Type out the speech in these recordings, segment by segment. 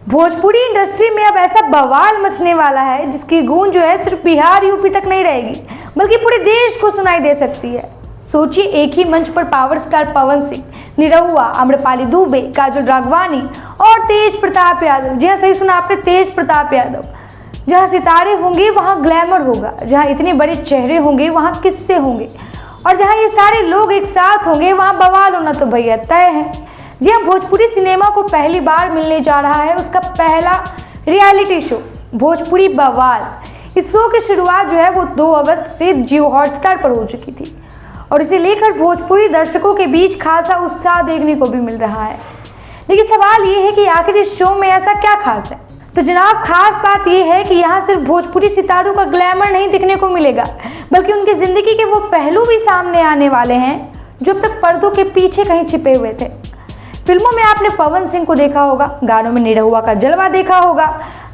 Bhojpuri industry में अब ऐसा बवाल मचने वाला है जिसकी गूंज जो है सिर्फ बिहार यूपी तक नहीं रहेगी बल्कि पूरे देश को सुनाई दे सकती है। सोचिए, एक ही मंच पर पावर स्टार पवन सिंह, निरहुआ, आम्रपाली दुबे, काजल राघवानी और तेज प्रताप यादव। जी हाँ, सही सुना आपने, तेज प्रताप यादव। जहाँ सितारे होंगे वहाँ ग्लैमर होगा, जहाँ इतने बड़े चेहरे होंगे वहाँ किस्से होंगे, और जहाँ ये सारे लोग एक साथ होंगे वहाँ बवाल होना तो भैया तय है। जी हाँ, भोजपुरी सिनेमा को पहली बार मिलने जा रहा है उसका पहला रियलिटी शो भोजपुरी बवाल। इस शो की शुरुआत जो है वो 2 अगस्त से जियो हॉटस्टार पर हो चुकी थी और इसे लेकर भोजपुरी दर्शकों के बीच खासा उत्साह देखने को भी मिल रहा है। लेकिन सवाल ये है कि आखिर इस शो में ऐसा क्या खास है? तो जनाब, खास बात यह है कि यहाँ सिर्फ भोजपुरी सितारों का ग्लैमर नहीं दिखने को मिलेगा बल्कि उनकी जिंदगी के वो पहलू भी सामने आने वाले हैं जो अब तक पर्दों के पीछे कहीं छिपे हुए थे। फिल्मों में आपने पवन सिंह को देखा होगा, गानों में निरहुआ का जलवा देखा होगा,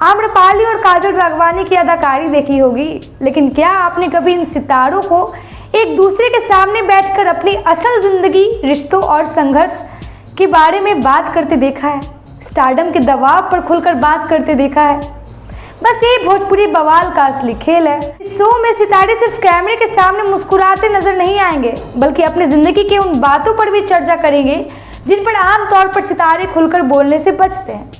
आम्रपाली और काजल राघवानी की अदाकारी देखी होगी, लेकिन क्या आपने कभी इन सितारों को एक दूसरे के सामने बैठकर अपनी असल जिंदगी, रिश्तों और संघर्ष के बारे में बात करते देखा है? स्टारडम के दबाव पर खुलकर बात करते देखा है? बस ये भोजपुरी बवाल का असली खेल है। इस शो में सितारे सिर्फ कैमरे के सामने मुस्कुराते नजर नहीं आएंगे बल्कि अपनी जिंदगी के उन बातों पर भी चर्चा करेंगे जिन पर आमतौर पर सितारे खुलकर बोलने से बचते हैं।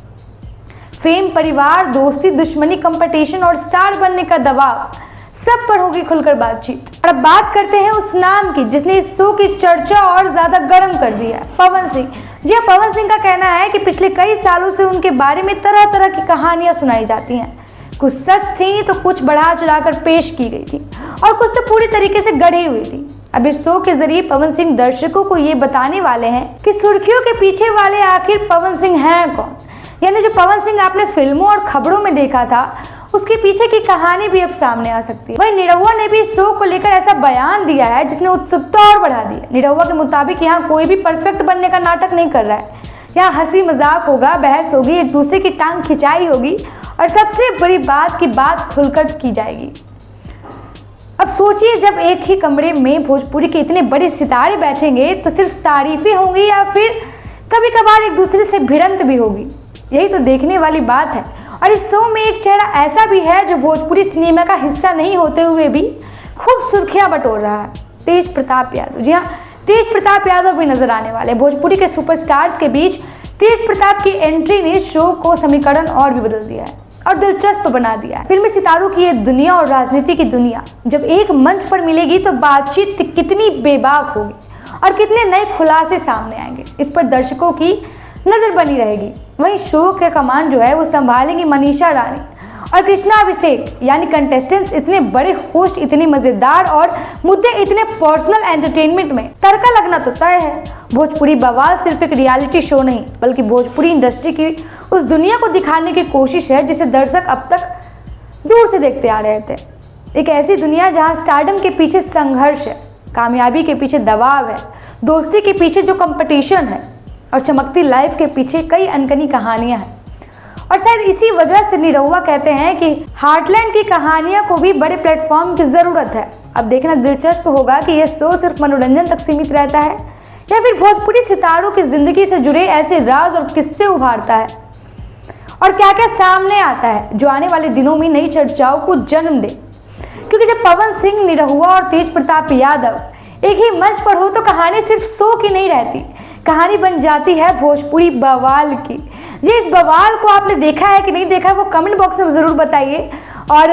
फेम, परिवार, दोस्ती, दुश्मनी, कंपटीशन और स्टार बनने का दबाव, सब पर होगी खुलकर बातचीत। और अब बात करते हैं उस नाम की जिसने इस शो की चर्चा और ज्यादा गर्म कर दिया, पवन सिंह। जी हाँ, पवन सिंह का कहना है कि पिछले कई सालों से उनके बारे में तरह तरह की कहानियां सुनाई जाती हैं। कुछ सच थी तो कुछ बढ़ा चढ़ाकर पेश की गई थी और कुछ तो पूरी तरीके से गढ़ी हुई थी। अब इस शो के जरिए पवन सिंह दर्शकों को ये बताने वाले हैं कि सुर्खियों के पीछे वाले आखिर पवन सिंह हैं कौन। यानी जो पवन सिंह आपने फिल्मों और खबरों में देखा था उसके पीछे की कहानी भी अब सामने आ सकती है। वहीं निरहुआ ने भी इस शो को लेकर ऐसा बयान दिया है जिसने उत्सुकता और बढ़ा दी है। निरहुआ के मुताबिक यहाँ कोई भी परफेक्ट बनने का नाटक नहीं कर रहा है, यहाँ हंसी मजाक होगा, बहस होगी, एक दूसरे की टांग खिंचाई होगी और सबसे बड़ी बात की बात खुलकर की जाएगी। अब सोचिए, जब एक ही कमरे में भोजपुरी के इतने बड़े सितारे बैठेंगे तो सिर्फ तारीफें होंगी या फिर कभी कभार एक दूसरे से भिड़ंत भी होगी? यही तो देखने वाली बात है। और इस शो में एक चेहरा ऐसा भी है जो भोजपुरी सिनेमा का हिस्सा नहीं होते हुए भी खूब सुर्खियां बटोर रहा है, तेज प्रताप यादव। जी हाँ, तेज प्रताप यादव भी नजर आने वाले। भोजपुरी के सुपरस्टार्स के बीच तेज प्रताप की एंट्री ने शो को समीकरण और भी बदल दिया है और दिलचस्प बना दिया है। फिल्मी सितारों की ये दुनिया और राजनीति की दुनिया जब एक मंच पर मिलेगी तो बातचीत कितनी बेबाक होगी और कितने नए खुलासे सामने आएंगे, इस पर दर्शकों की नजर बनी रहेगी। वहीं शो के कमान जो है वो संभालेंगी मनीषा रानी और कृष्णा अभिषेक। यानी कंटेस्टेंट्स इतने बड़े, होस्ट इतने मजेदार और मुद्दे इतने पर्सनल एंटरटेनमेंट में तड़का लगना तो तय है। भोजपुरी बवाल सिर्फ एक रियलिटी शो नहीं बल्कि भोजपुरी इंडस्ट्री की उस दुनिया को दिखाने की कोशिश है जिसे दर्शक अब तक दूर से देखते आ रहे थे। एक ऐसी दुनिया जहां स्टारडम के पीछे संघर्ष है, कामयाबी के पीछे दबाव है, दोस्ती के पीछे जो कंपटीशन है और चमकती लाइफ के पीछे कई अनकनी कहानियां हैं। और शायद इसी वजह से निरहुआ कहते हैं कि हार्टलैंड की कहानियां को भी बड़े प्लेटफॉर्म की जरूरत है। अब देखना दिलचस्प होगा कि यह शो सिर्फ मनोरंजन तक सीमित रहता है या फिर भोजपुरी सितारों की जिंदगी से जुड़े ऐसे राज और किस्से उभारता है और क्या क्या सामने आता है जो आने वाले दिनों में नई चर्चाओं को जन्म दे। क्योंकि जब पवन सिंह, निरहुआ और तेज प्रताप यादव एक ही मंच पर हो तो कहानी सिर्फ शो की नहीं रहती, कहानी बन जाती है भोजपुरी बवाल की। जी, इस बवाल को आपने देखा है कि नहीं देखा है वो कमेंट बॉक्स में ज़रूर बताइए और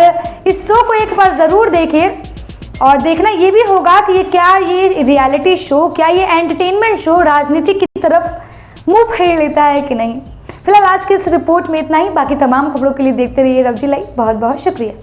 इस शो को एक बार ज़रूर देखिए। और देखना ये भी होगा कि ये रियलिटी शो, क्या ये एंटरटेनमेंट शो राजनीति की तरफ मुंह फेर लेता है कि नहीं। फिलहाल आज के इस रिपोर्ट में इतना ही। बाकी तमाम खबरों के लिए देखते रहिए रवजी लाइव। बहुत बहुत शुक्रिया।